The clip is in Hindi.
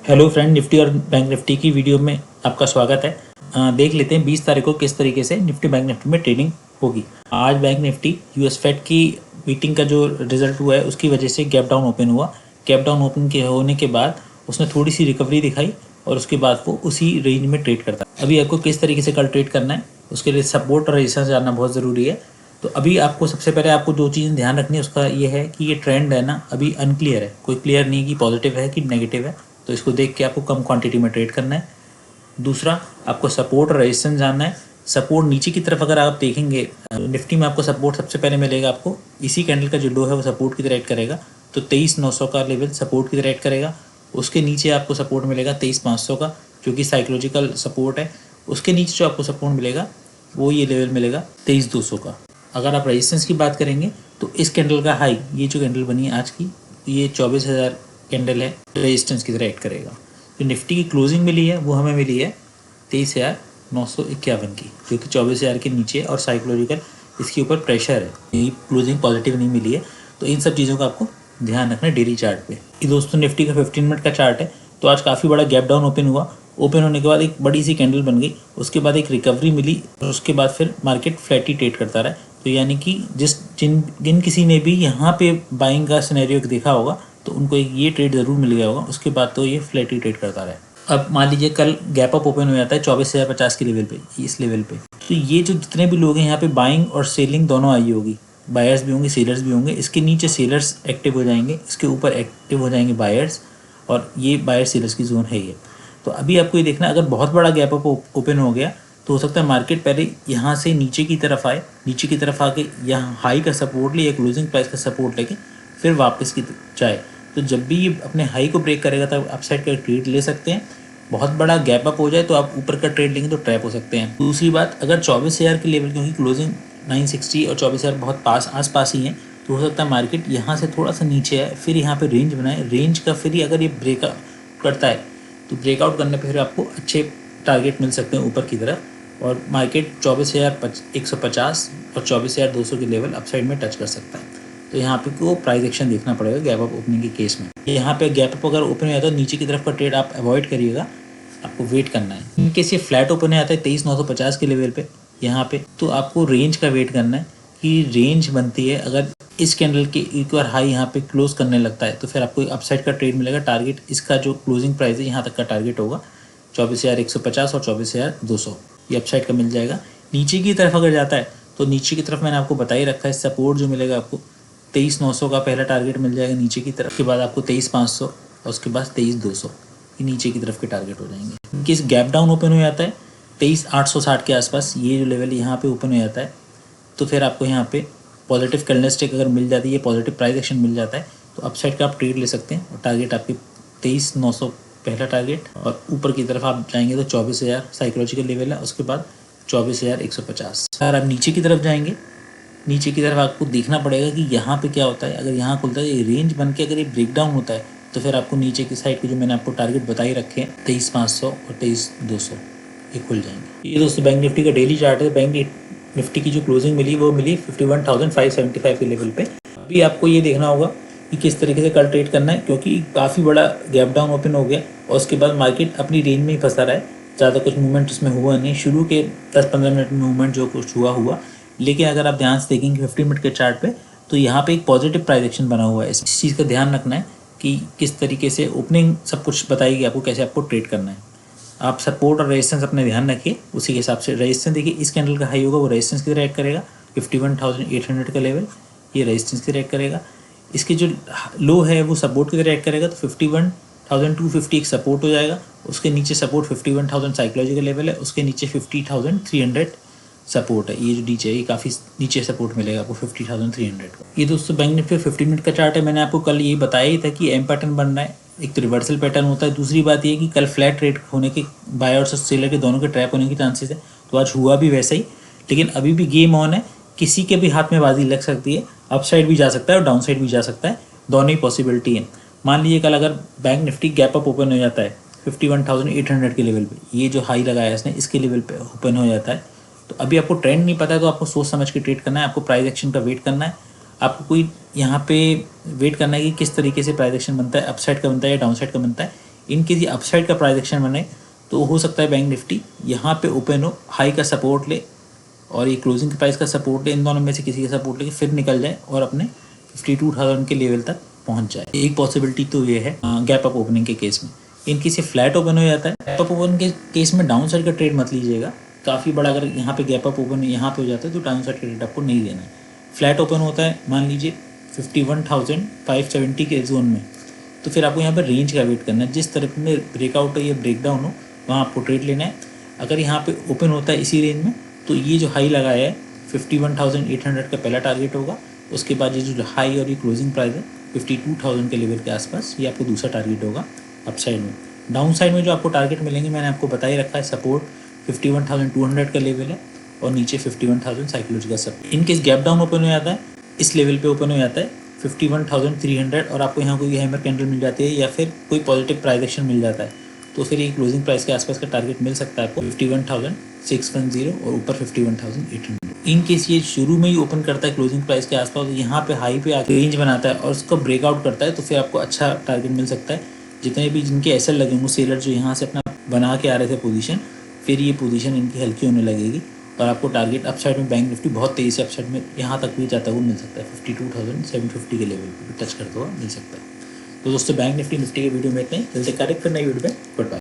हेलो फ्रेंड, निफ्टी और बैंक निफ्टी की वीडियो में आपका स्वागत है। देख लेते हैं 20 तारीख को किस तरीके से निफ्टी बैंक निफ्टी में ट्रेडिंग होगी। आज बैंक निफ्टी यूएस फेड की मीटिंग का जो रिजल्ट हुआ है उसकी वजह से गैप डाउन ओपन हुआ। गैप डाउन ओपन के होने के बाद उसने थोड़ी सी रिकवरी दिखाई और उसके बाद वो उसी रेंज में ट्रेड करता है। अभी आपको किस तरीके से कल ट्रेड करना है उसके लिए सपोर्ट और रेजिस्टेंस जानना बहुत ज़रूरी है। तो अभी आपको सबसे पहले आपको दो चीज़ें ध्यान रखनी है, उसका ये है कि ये ट्रेंड है ना अभी अनक्लियर है, कोई क्लियर नहीं कि पॉजिटिव है कि नेगेटिव है। तो इसको देख के आपको कम क्वांटिटी में ट्रेड करना है। दूसरा, आपको सपोर्ट और रेजिस्टेंस जानना है। सपोर्ट नीचे की तरफ अगर आप देखेंगे निफ्टी में आपको सपोर्ट सबसे पहले मिलेगा, आपको इसी कैंडल का जो लो है वो सपोर्ट की तरह एक्ट करेगा। तो 23,900 का लेवल सपोर्ट की तरह एक्ट करेगा। उसके नीचे आपको सपोर्ट मिलेगा 23,500 का, जो कि साइकोलॉजिकल सपोर्ट है। उसके नीचे जो आपको सपोर्ट मिलेगा वो ये लेवल मिलेगा 23,200 का। अगर आप रेजिस्टेंस की बात करेंगे तो इस कैंडल का हाई, ये जो कैंडल बनी है आज की, ये 24,000 कैंडल है, रेजिस्टेंस की तरह एक्ट करेगा। जो निफ्टी की क्लोजिंग मिली है वो हमें मिली है 23,951 की, जो कि 24,000 के नीचे और साइकोलॉजिकल इसके ऊपर प्रेशर है, ये क्लोजिंग पॉजिटिव नहीं मिली है। तो इन सब चीज़ों का आपको ध्यान रखना है डेली चार्ट पे। ये दोस्तों निफ्टी का 15 मिनट का चार्ट है। तो आज काफ़ी बड़ा गैप डाउन ओपन हुआ। ओपन होने के बाद एक बड़ी सी कैंडल बन गई, उसके बाद एक रिकवरी मिली और उसके बाद फिर मार्केट फ्लैट ही ट्रेड करता रहा। तो यानी कि जिन किसी ने भी यहाँ पे बाइंग का सिनेरियो देखा होगा तो उनको एक ये ट्रेड ज़रूर मिल गया होगा, उसके बाद तो ये फ्लैट ही ट्रेड करता रहा। अब मान लीजिए कल गैप अप ओपन हो जाता है 24,050 के लेवल पे, इस लेवल पे, तो ये जो जितने भी लोग हैं यहाँ पे बाइंग और सेलिंग दोनों आई होगी, बायर्स भी होंगे सेलर्स भी होंगे। इसके नीचे सेलर्स एक्टिव हो जाएंगे, इसके ऊपर एक्टिव हो जाएंगे बायर्स, और ये बायर सेलर्स की जोन है ये। तो अभी आपको ये देखना, अगर बहुत बड़ा गैप अप ओपन हो गया तो हो सकता है मार्केट पहले यहाँ से नीचे की तरफ आए, नीचे की तरफ आके यहाँ हाई का सपोर्ट ले या क्लोजिंग प्राइस का सपोर्ट लेके फिर वापस की जाए। तो जब भी ये अपने हाई को ब्रेक करेगा तब अपसाइड का ट्रेड ले सकते हैं। बहुत बड़ा गैप अप हो जाए तो आप ऊपर का ट्रेड लेंगे तो ट्रैप हो सकते हैं। दूसरी बात, अगर 24,000 के लेवल, क्योंकि क्लोजिंग 960 और 24,000 बहुत आस पास ही हैं, तो हो सकता है मार्केट यहाँ से थोड़ा सा नीचे आए, फिर यहाँ पे रेंज बनाए, रेंज का फिर अगर ये ब्रेकआउट करता है तो ब्रेकआउट करने पे फिर आपको अच्छे टारगेट मिल सकते हैं ऊपर की तरफ, और मार्केट 24,150 और 24,200 के लेवल अपसाइड में टच कर सकता है। तो यहाँ पे को प्राइस एक्शन देखना पड़ेगा गैप अप ओपनिंग के केस में। यहाँ पे गैप अप अगर ओपन हो जाता है नीचे की तरफ का ट्रेड आप अवॉइड करिएगा, आपको वेट करना है। इन केस ये फ्लैट ओपन हो जाता है 23,950 के लेवल पे यहाँ पे, तो आपको रेंज का वेट करना है कि रेंज बनती है। अगर इस कैंडल के एक बार हाई यहाँ पे क्लोज करने लगता है तो फिर आपको अपसाइड का ट्रेड मिलेगा। टारगेट इसका जो क्लोजिंग प्राइस है यहाँ तक का टारगेट होगा 24,150 और 24,200, ये अपसाइड का मिल जाएगा। नीचे की तरफ अगर जाता है तो नीचे की तरफ मैंने आपको बता ही रखा है, सपोर्ट जो मिलेगा आपको 23,900 का पहला टारगेट मिल जाएगा नीचे की तरफ, के बाद आपको 23,500 और उसके बाद 23,200, ये नीचे की तरफ के टारगेट हो जाएंगे। इनके इस गैप डाउन ओपन हो जाता है 23,860 के आसपास, ये जो लेवल यहाँ पे ओपन हो जाता है, तो फिर आपको यहाँ पे पॉजिटिव कैंडलस्टिक अगर मिल जाती है, पॉजिटिव प्राइस एक्शन मिल जाता है, तो अपसाइड का आप ट्रेड ले सकते हैं। और टारगेट आपके 23,900 पहला टारगेट, और ऊपर की तरफ आप जाएंगे तो 24,000 साइकोलॉजिकल लेवल है, उसके बाद 24,150। अगर आप नीचे की तरफ जाएंगे, नीचे की तरफ आपको देखना पड़ेगा कि यहाँ पे क्या होता है। अगर यहाँ खुलता है ये रेंज बन के, अगर ये ब्रेक डाउन होता है तो फिर आपको नीचे की साइड के जो मैंने आपको टारगेट बताई रखे हैं 23,500 और 23,200, ये खुल जाएंगे। ये दोस्तों बैंक निफ्टी का डेली चार्ट है। बैंक निफ्टी की जो क्लोजिंग मिली वो मिली 51,575 के लेवल पे। अभी आपको ये देखना होगा कि किस तरीके से कल ट्रेड करना है, क्योंकि काफ़ी बड़ा गैप डाउन ओपन हो गया और उसके बाद मार्केट अपनी रेंज में ही फंसा रहा है। ज़्यादा कुछ मूवमेंट उसमें हुआ नहीं, शुरू के 10-15 मिनट में मूवमेंट जो कुछ हुआ, लेकिन अगर आप ध्यान से देखेंगे 50 मिनट के चार्ट पे तो यहाँ पे एक पॉजिटिव प्राइस एक्शन बना हुआ है। इस चीज़ का ध्यान रखना है कि किस तरीके से ओपनिंग सब कुछ बताएगी आपको कैसे आपको ट्रेड करना है। आप सपोर्ट और रेजिस्टेंस अपने ध्यान रखिए, उसी के हिसाब से रेजिस्टेंस देखिए। इस कैंडल का हाई होगा वो रेजिस्टेंस की तरह एक्ट करेगा 51,800 का लेवल, ये रेजिस्टेंस की तरह एक्ट करेगा। इसके जो लो है वो सपोर्ट की तरह एक्ट करेगा, तो 51,250 एक सपोर्ट हो जाएगा। उसके नीचे सपोर्ट 51,000 साइकोलॉजिकल लेवल है, उसके नीचे 50,300 सपोर्ट है। ये जो नीचे है ये काफ़ी नीचे सपोर्ट मिलेगा आपको 50,300 का। ये दोस्तों बैंक निफ्टी 50 मिनट का चार्ट है। मैंने आपको कल ये बताया ही था कि एम पैटर्न बन रहा है, एक तो रिवर्सल पैटर्न होता है, दूसरी बात ये कि कल फ्लैट ट्रेड होने के, बायर्स और सेलर के दोनों के ट्रैप होने की चांसेस है। तो आज हुआ भी वैसा ही, लेकिन अभी भी गेम ऑन है, किसी के भी हाथ में बाजी लग सकती है, अपसाइड भी जा सकता है और डाउन साइड भी जा सकता है, दोनों ही पॉसिबिलिटी है। मान लीजिए कल अगर bank Nifty gap up open हो जाता है 51,800 के लेवल पे, ये जो हाई लगाया है इसने, इसके लेवल पे ओपन हो जाता है, तो अभी आपको ट्रेंड नहीं पता है तो आपको सोच समझ के ट्रेड करना है। आपको प्राइस एक्शन का वेट करना है, आपको कोई यहाँ पे वेट करना है कि किस तरीके से प्राइस एक्शन बनता है, अपसाइड का बनता है या डाउन साइड का बनता है। इनके ये अपसाइड का प्राइस एक्शन बने तो हो सकता है बैंक निफ्टी यहाँ पे ओपन हो, हाई का सपोर्ट ले और ये क्लोजिंग प्राइस का सपोर्ट ले, इन दोनों में से किसी का सपोर्ट लेके फिर निकल जाए और अपने 52,000 के लेवल तक पहुंच जाए। एक पॉसिबिलिटी तो ये है गैप अप ओपनिंग के केस में। इनकी से फ्लैट ओपन हो जाता है, गैप अप ओपन के केस में डाउन साइड का ट्रेड मत लीजिएगा। काफ़ी बड़ा अगर यहाँ पे गैप अप ओपन यहाँ पे हो जाता है तो डाउन साइड का ट्रेड आपको नहीं लेना है। फ्लैट ओपन होता है मान लीजिए 51,570 के जोन में, तो फिर आपको यहाँ पर रेंज का वेट करना है। जिस तरफ में ब्रेकआउट हो या ब्रेकडाउन हो वहाँ आपको ट्रेड लेना है। अगर यहाँ पे ओपन होता है इसी रेंज में तो ये जो हाई लगाया है 51,800 का पहला टारगेट होगा। उसके बाद ये जो हाई और ये क्लोजिंग प्राइस है 52,000 के लेवल के आसपास, ये आपको दूसरा टारगेट होगा अपसाइड में। डाउन साइड में जो आपको टारगेट मिलेंगे मैंने आपको बता ही रखा है। सपोर्ट 51,200 का लेवल है और नीचे 51,000 साइकोलॉजी का support. In case gap down open हो जाता है, इस लेवल पे ओपन हो जाता है 51,300 और आपको यहाँ कोई हैमर कैंडल मिल जाती है या फिर कोई पॉजिटिव प्राइस एक्शन मिल जाता है तो फिर ये क्लोजिंग प्राइस के आसपास का टारगेट मिल सकता है आपको 51,610 और ऊपर 51,800। इन केस ये शुरू में ही ओपन करता है क्लोजिंग प्राइस के आसपास, यहाँ पे हाई पे आके रेंज बनाता है और उसको ब्रेकआउट करता है तो फिर आपको अच्छा टारगेट मिल सकता है। जितने भी जिनके एसएल लगे होंगे सेलर जो यहाँ से अपना बना के आ रहे थे पोजीशन, फिर ये पोजीशन इनकी हल्की होने लगेगी और आपको टारगेट अपसाइड में बैंक निफ्टी बहुत तेज़ी से अपसाइड में यहाँ तक भी जाता हुआ मिल सकता है। 52,750 के लेवल पर भी टच करता हुआ मिल सकता है। तो दोस्तों बैंक निफ्टी के वीडियो में इतना ही। जल्दी करेक्ट करना वीडियो पे। Good bye.